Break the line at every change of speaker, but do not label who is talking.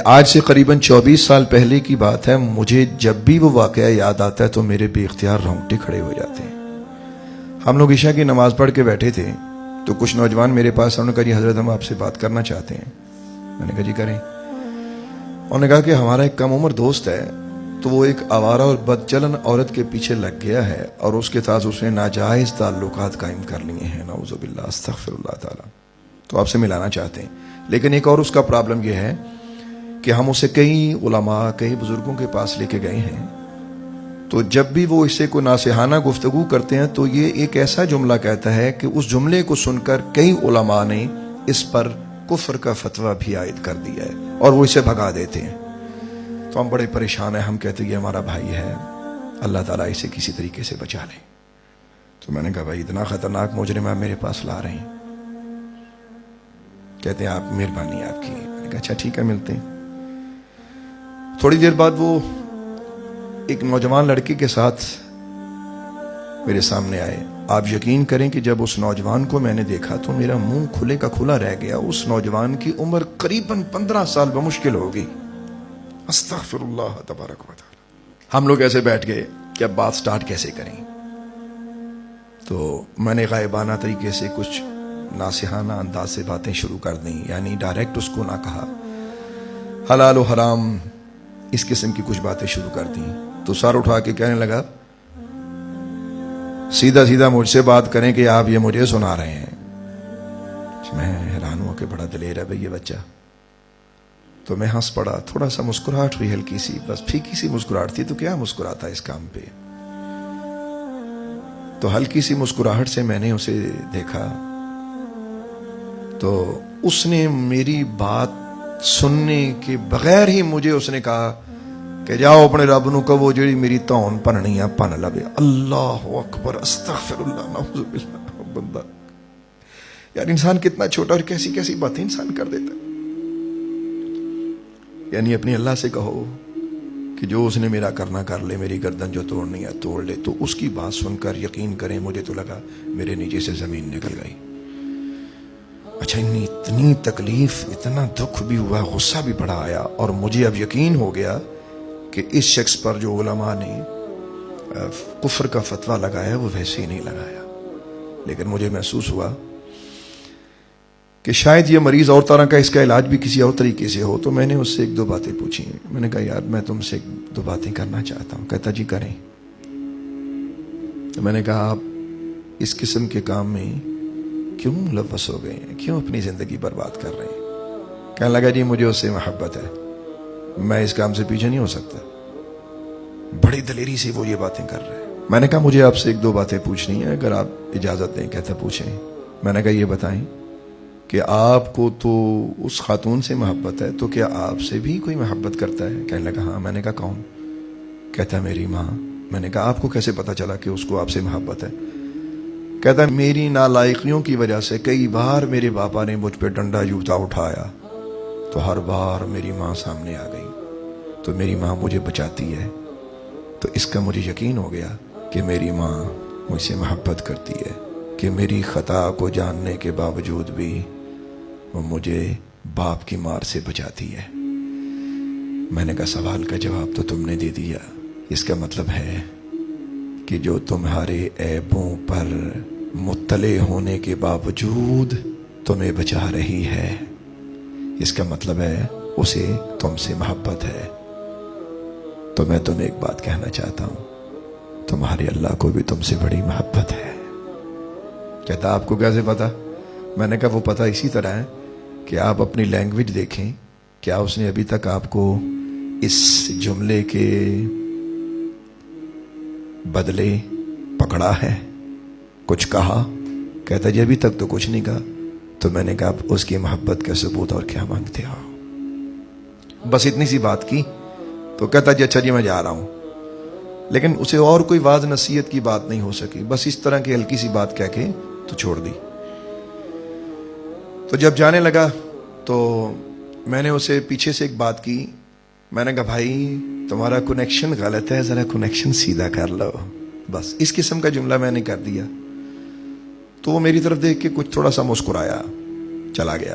آج سے قریباً 24 سال پہلے کی بات ہے. مجھے جب بھی وہ واقعہ یاد آتا ہے تو میرے بے اختیار رونگٹے کھڑے ہو جاتے ہیں. ہم لوگ عشاء کی نماز پڑھ کے بیٹھے تھے تو کچھ نوجوان میرے پاس، انہوں نے کہا جی حضرت ہم آپ سے بات کرنا چاہتے ہیں. میں نے کہا جی کریں. انہوں نے کہا کہ ہمارا ایک کم عمر دوست ہے تو وہ ایک آوارہ اور بدچلن عورت کے پیچھے لگ گیا ہے اور اس کے ساتھ اس نے ناجائز تعلقات قائم کر لیے ہیں. نعوذ باللہ، استغفر اللہ تعالی. تو آپ سے ملانا چاہتے ہیں. لیکن ایک اور اس کا پرابلم یہ ہے کہ ہم اسے کئی علماء، کئی بزرگوں کے پاس لے کے گئے ہیں تو جب بھی وہ اس سے کوئی ناصحانہ گفتگو کرتے ہیں تو یہ ایک ایسا جملہ کہتا ہے کہ اس جملے کو سن کر کئی علماء نے اس پر کفر کا فتویٰ بھی عائد کر دیا ہے اور وہ اسے بھگا دیتے ہیں. تو ہم بڑے پریشان ہیں. ہم کہتے ہیں یہ ہمارا بھائی ہے، اللہ تعالیٰ اسے کسی طریقے سے بچا لے. تو میں نے کہا بھائی اتنا خطرناک مجرم آپ میرے پاس لا رہے ہیں. کہتے ہیں آپ، مہربانی آپ کی. میں نے کہا اچھا ٹھیک ہے، ملتے ہیں. تھوڑی دیر بعد وہ ایک نوجوان لڑکی کے ساتھ میرے سامنے آئے. آپ یقین کریں کہ جب اس نوجوان کو میں نے دیکھا تو میرا منہ کھلے کا کھلا رہ گیا. اس نوجوان کی عمر قریباً 15 سال بمشکل ہوگی. استغفر اللہ تبارک و تعالی. ہم لوگ ایسے بیٹھ گئے کہ اب بات سٹارٹ کیسے کریں. تو میں نے غائبانہ طریقے سے کچھ ناصحانہ انداز سے باتیں شروع کر دیں، یعنی ڈائریکٹ اس کو نہ کہا، حلال و حرام اس قسم کی کچھ باتیں شروع کر دیں. تو سر اٹھا کے کہنے لگا سیدھا سیدھا مجھ سے بات کریں کہ آپ یہ مجھے سنا رہے ہیں. میں حیران ہوا کہ بڑا دلیر ہے بھئی یہ بچہ. تو میں ہنس پڑا. تھوڑا سا مسکراہٹ ہوئی، ہلکی سی، بس پھیکی سی مسکراہٹ تھی. تو کیا مسکراتا اس کام پہ. تو ہلکی سی مسکراہٹ سے میں نے اسے دیکھا تو اس نے میری بات سننے کے بغیر ہی مجھے اس نے کہا کہ جاؤ اپنے رب نو کہو جیڑی میری تون پننی ہے پن لبے. اللہ اکبر، استغفر اللہ، نعوذ باللہ. بندہ یار، انسان کتنا چھوٹا اور کیسی کیسی باتیں انسان کر دیتا ہے. یعنی اپنی اللہ سے کہو کہ جو اس نے میرا کرنا کر لے، میری گردن جو توڑنی ہے توڑ لے. تو اس کی بات سن کر یقین کریں مجھے تو لگا میرے نیچے سے زمین نکل گئی. اچھا، اتنی تکلیف، اتنا دکھ بھی ہوا، غصہ بھی بڑا آیا. اور مجھے اب یقین ہو گیا کہ اس شخص پر جو علماء نے کفر کا فتویٰ لگایا وہ ویسے ہی نہیں لگایا. لیکن مجھے محسوس ہوا کہ شاید یہ مریض اور طرح کا، اس کا علاج بھی کسی اور طریقے سے ہو. تو میں نے اس سے ایک دو باتیں پوچھی. میں نے کہا یار میں تم سے ایک دو باتیں کرنا چاہتا ہوں. کہتا جی کریں. تو میں نے کہا آپ اس قسم کے کام میں کیوں ملوث ہو گئے ہیں، کیوں اپنی زندگی برباد کر رہے ہیں. کہنے لگا جی مجھے اس سے محبت ہے، میں اس کام سے پیچھے نہیں ہو سکتا. بڑی دلیری سے وہ یہ باتیں کر رہے ہیں. میں نے کہا مجھے آپ سے ایک دو باتیں پوچھنی ہیں اگر آپ اجازت دیں. کہتا پوچھیں. میں نے کہا یہ بتائیں کہ آپ کو تو اس خاتون سے محبت ہے تو کیا آپ سے بھی کوئی محبت کرتا ہے. کہنے لگا ہاں. میں نے کہا کون. کہتا میری ماں. میں نے کہا آپ کو کیسے پتا چلا کہ اس کو آپ سے محبت ہے. کہتا میری نالائقیوں کی وجہ سے کئی بار میرے باپا نے مجھ پہ ڈنڈا جوتا اٹھایا تو ہر بار میری ماں سامنے آ گئی تو میری ماں مجھے بچاتی ہے. تو اس کا مجھے یقین ہو گیا کہ میری ماں مجھ سے محبت کرتی ہے، کہ میری خطا کو جاننے کے باوجود بھی وہ مجھے باپ کی مار سے بچاتی ہے. میں نے کہا سوال کا جواب تو تم نے دے دیا. اس کا مطلب ہے کہ جو تمہارے عیبوں پر مطلع ہونے کے باوجود تمہیں بچا رہی ہے، اس کا مطلب ہے اسے تم سے محبت ہے. تو میں تمہیں ایک بات کہنا چاہتا ہوں، تمہارے اللہ کو بھی تم سے بڑی محبت ہے. کہتا آپ کو کیسے پتا. میں نے کہا وہ پتا اسی طرح ہے کہ آپ اپنی لینگویج دیکھیں. کیا اس نے ابھی تک آپ کو اس جملے کے بدلے پکڑا ہے، کچھ کہا. کہتا جی ابھی تک تو کچھ نہیں کہا. تو میں نے کہا اس کی محبت کا ثبوت اور کیا مانگتے ہو. بس اتنی سی بات کی. تو کہتا جی اچھا جی میں جا رہا ہوں. لیکن اسے اور کوئی واض نصیحت کی بات نہیں ہو سکی. بس اس طرح کی ہلکی سی بات کہہ کے تو چھوڑ دی. تو جب جانے لگا تو میں نے اسے پیچھے سے ایک بات کی. میں نے کہا بھائی تمہارا کنیکشن غلط ہے، ذرا کنیکشن سیدھا کر لو. بس اس قسم کا جملہ میں نے کر دیا. تو وہ میری طرف دیکھ کے کچھ تھوڑا سا مسکرایا، چلا گیا.